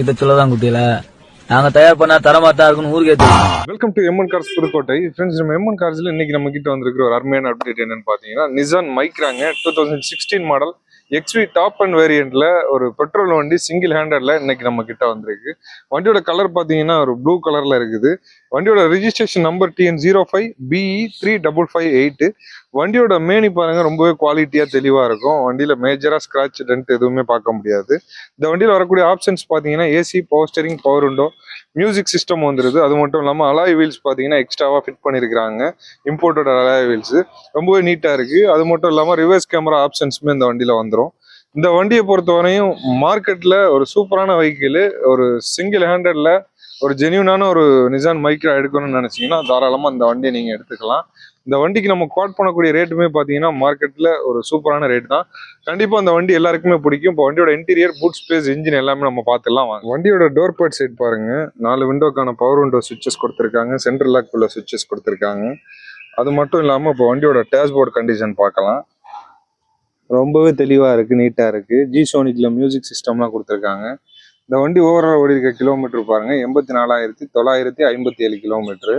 இதை சொல்லதான் குட்டியில நாங்க தயார் பண்ணா தரமாத்தான் இருக்குன்னு ஊருக்கே தெரியும். Welcome to MN cars Pudukkottai. Friends, நம்ம எம்என் கார்ஸ்ல இன்னைக்கு நம்ம கிட்ட வந்திருக்கிற ஒரு அருமையான அப்டேட் என்னன்னு பாத்தீங்கன்னா, நிசான் மைக்ராங்க 2016 மாடல் எக்ஸ்வி டாப் அண்ட் வேரியன்ட்ல ஒரு பெட்ரோல் வண்டி சிங்கிள் ஹேண்டர்ல இன்னைக்கு நம்ம கிட்ட வந்திருக்கு. வண்டியோட கலர் பாத்தீங்கன்னா ஒரு ப்ளூ கலர்ல இருக்குது. வண்டியோட ரெஜிஸ்ட்ரேஷன் நம்பர் TN05BE3558. வண்டியோட மேனி பாருங்க ரொம்பவே குவாலிட்டியா தெளிவா இருக்கும். வண்டியில மேஜரா ஸ்கிராட்ச் டென்ட் எதுவுமே பார்க்க முடியாது. இந்த வண்டியில வரக்கூடிய ஆப்ஷன்ஸ் பாத்தீங்கன்னா AC, power steering, power window, music system வந்துருது. அது மட்டும் இல்லாமல் அலாய் வீல்ஸ் பார்த்தீங்கன்னா எக்ஸ்ட்ராவா ஃபிட் பண்ணியிருக்காங்க. இம்போர்ட்டட் அலாய் வீல்ஸ் ரொம்பவே நீட்டாக இருக்கு. அது மட்டும் இல்லாமல் ரிவர்ஸ் கேமரா ஆப்ஷன்ஸுமே இந்த வண்டியில் வந்துடும். இந்த வண்டியை பொறுத்தவரையும் மார்க்கெட்டில் ஒரு சூப்பரான வெஹிக்கிள், ஒரு சிங்கிள் ஹேண்டட்ல ஒரு ஜென்யூனான ஒரு நிசான் மைக்ரா எடுக்கணும்னு நினைச்சீங்கன்னா தாராளமாக இந்த வண்டியை நீங்கள் எடுத்துக்கலாம். இந்த வண்டிக்கு நம்ம கோட் பண்ணக்கூடிய ரேட்டுமே பார்த்தீங்கன்னா மார்க்கெட்டில் ஒரு சூப்பரான ரேட் தான். கண்டிப்பாக அந்த வண்டி எல்லாருக்குமே பிடிக்கும். இப்போ வண்டியோட இன்டீரியர், பூட் ஸ்பேஸ், இன்ஜின் எல்லாமே நம்ம பார்த்துலாம் வாங்க. வண்டியோட டோர் பேட் சைட் பாருங்க, 4 விண்டோக்கான பவர் விண்டோ சுவிட்சஸ் கொடுத்துருக்காங்க, சென்ட்ரல் லாக் உள்ள சுவிட்சஸ் கொடுத்துருக்காங்க. அது மட்டும் இல்லாமல் இப்போ வண்டியோட டேஷ்போர்ட் கண்டிஷன் பார்க்கலாம். ரொம்பவே தெளிவாக இருக்குது, நீட்டாக இருக்குது. G-Sonic மியூசிக் சிஸ்டம்லாம் கொடுத்துருக்காங்க. இந்த வண்டி ஓவரால் ஓடி இருக்க கிலோமீட்டர் பாருங்க 84,957 கிலோமீட்டர்.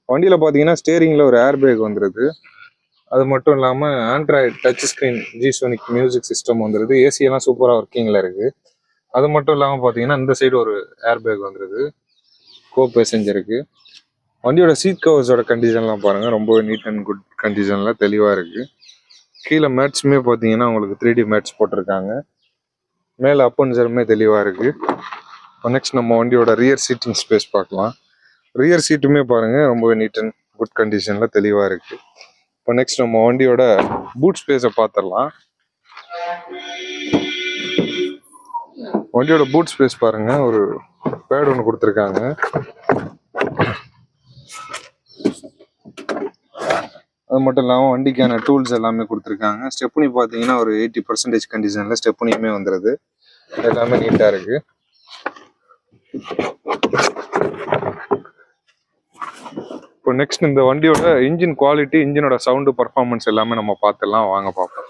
வண்டியில் பார்த்தீங்கன்னா ஸ்டேரிங்கில் ஒரு ஏர் பேக் வந்துருது. அது மட்டும் இல்லாமல் Android touch screen G-Sonic music system வந்துருது. ஏசியெல்லாம் சூப்பராக ஒர்க்கிங்கில் இருக்குது. அது மட்டும் இல்லாமல் பார்த்தீங்கன்னா இந்த சைடு ஒரு ஏர் பேக் வந்துருது கோ பேசஞ்சருக்கு. வண்டியோட சீட் கவர்ஸோட கண்டிஷன்லாம் பாருங்கள் ரொம்பவே நீட் அண்ட் குட் கண்டிஷனில் தெளிவாக இருக்குது. கீழே மேட்ஸுமே பார்த்தீங்கன்னா உங்களுக்கு 3D மேட்ஸ் போட்டிருக்காங்க. மேலே அப்பன்சருமே தெளிவாக இருக்குது. இப்போ நெக்ஸ்ட் நம்ம வண்டியோட ரியர் சீட்டிங் ஸ்பேஸ் பார்க்கலாம். ரியர் சீட்டுமே பாருங்கள் ரொம்பவே நீட் அண்ட் குட் கண்டிஷனில் தெளிவாக இருக்குது. இப்போ நெக்ஸ்ட் நம்ம வண்டியோட பூட் ஸ்பேஸை பார்த்துடலாம். வண்டியோட பூட் ஸ்பேஸ் பாருங்கள், ஒரு பேட் ஒன்று கொடுத்துருக்காங்க. அது மட்டும் இல்லாமல் வண்டிக்கான டூல்ஸ் எல்லாமே கொடுத்துருக்காங்க. ஸ்டெப்னி பார்த்தீங்கன்னா ஒரு 80% கண்டிஷனில் ஸ்டெப்னியுமே வந்துடுது. எல்லாமே நீட்டாக இருக்குது. இப்போ நெக்ஸ்ட் இந்த வண்டியோட இன்ஜின் குவாலிட்டி, இன்ஜினோட சவுண்டு, பர்ஃபார்மன்ஸ் எல்லாமே நம்ம பார்த்துடலாம் வாங்க பார்ப்போம்.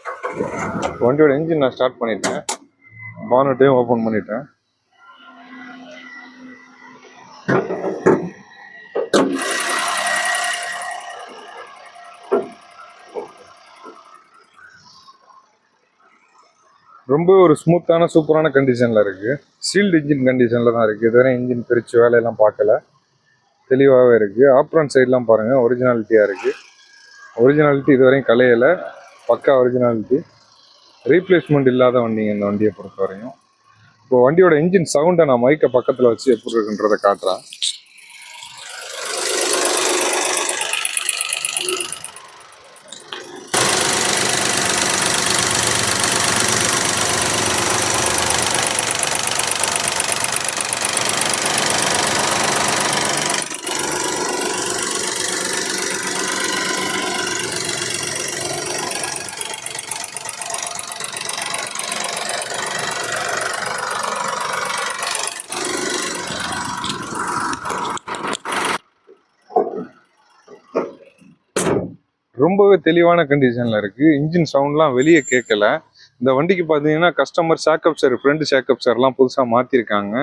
வண்டியோட இன்ஜின் நான் ஸ்டார்ட் பண்ணிட்டேன், பானட்டையும் ஓப்பன் பண்ணிட்டேன். ரொம்ப ஒரு ஸ்மூத்தான சூப்பரான கண்டிஷனில் இருக்குது. சீல்டு இன்ஜின் கண்டிஷனில் தான் இருக்குது. இதுவரை இன்ஜின் பிரித்து வேலையெல்லாம் பார்க்கல, தெளிவாகவே இருக்குது. ஆப்ரான் சைட்லாம் பாருங்கள் ஒரிஜினாலிட்டியாக இருக்குது. ஒரிஜினாலிட்டி இதுவரையும் கலையலை, பக்கா ஒரிஜினாலிட்டி. ரீப்ளேஸ்மெண்ட் இல்லாத வண்டிங்க இந்த வண்டியை பொறுத்த வரையும். இப்போ வண்டியோட இன்ஜின் சவுண்டை நான் மைக்கை பக்கத்தில் வச்சு எப்படி இருக்குன்றதை காட்டுறேன். ரொம்பவே தெளிவான கண்டிஷனில் இருக்குது. இன்ஜின் சவுண்ட்லாம் வெளியே கேட்கல. இந்த வண்டிக்கு பார்த்தீங்கன்னா கஸ்டமர் ஷாக்கப்சர், ஃப்ரண்ட் ஷாக்கப்சர்லாம் புதுசாக மாற்றிருக்காங்க.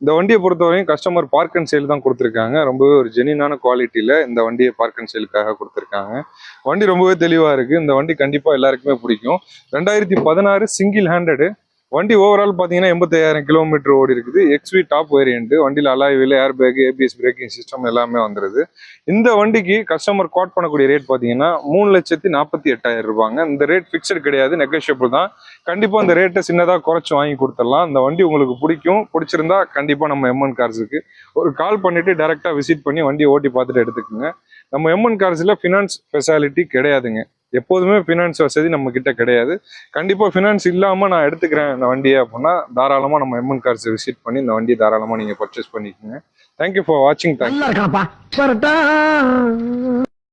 இந்த வண்டியை பொறுத்தவரையும் கஸ்டமர் பார்க் அண்ட் சேல் தான் கொடுத்துருக்காங்க. ரொம்பவே ஒரு ஜெனியூனான குவாலிட்டியில் இந்த வண்டியை பார்க் அண்ட் சேலுக்காக கொடுத்துருக்காங்க. வண்டி ரொம்பவே தெளிவாக இருக்குது. இந்த வண்டி கண்டிப்பாக எல்லாருக்குமே பிடிக்கும். 2016 சிங்கிள் ஹேண்டடு வண்டி. ஓவரால் பார்த்தீங்கன்னா 85,000 கிலோமீட்டர் ஓடி இருக்குது. XV top variant. வண்டியில் alloy wheel, air bag, ABS braking system எல்லாமே வந்துருது. இந்த வண்டிக்கு கஸ்டமர் கோட் பண்ணக்கூடிய ரேட் பார்த்தீங்கன்னா 3,48,000 ரூபாங்க. இந்த ரேட் ஃபிக்ஸட் கிடையாது, நெகோஷியபிள் தான். கண்டிப்பாக இந்த ரேட்டை சின்னதாக குறைச்சி வாங்கி கொடுத்துடலாம். இந்த வண்டி உங்களுக்கு பிடிச்சிருந்தா கண்டிப்பாக நம்ம எம்என் கார்ஸுக்கு ஒரு கால் பண்ணிட்டு டைரெக்டாக விசிட் பண்ணி வண்டியை ஓட்டி பார்த்துட்டு எடுத்துக்கோங்க. நம்ம எம்என் கார்ஸில் ஃபினான்ஸ் ஃபெசிலிட்டி கிடையாதுங்க. எப்போதுமே ஃபினான்ஸ் வசதி நம்ம கிட்ட கிடையாது. கண்டிப்பாக ஃபினான்ஸ் இல்லாமல் நான் எடுத்துக்கிறேன் இந்த வண்டியை அப்படின்னா தாராளமாக நம்ம எம்என் கார்ஸை விசிட் பண்ணி இந்த வண்டியை தாராளமாக நீங்கள் பர்ச்சேஸ் பண்ணிக்கோங்க. தேங்க்யூ ஃபார் வாட்சிங். தேங்க்யூ.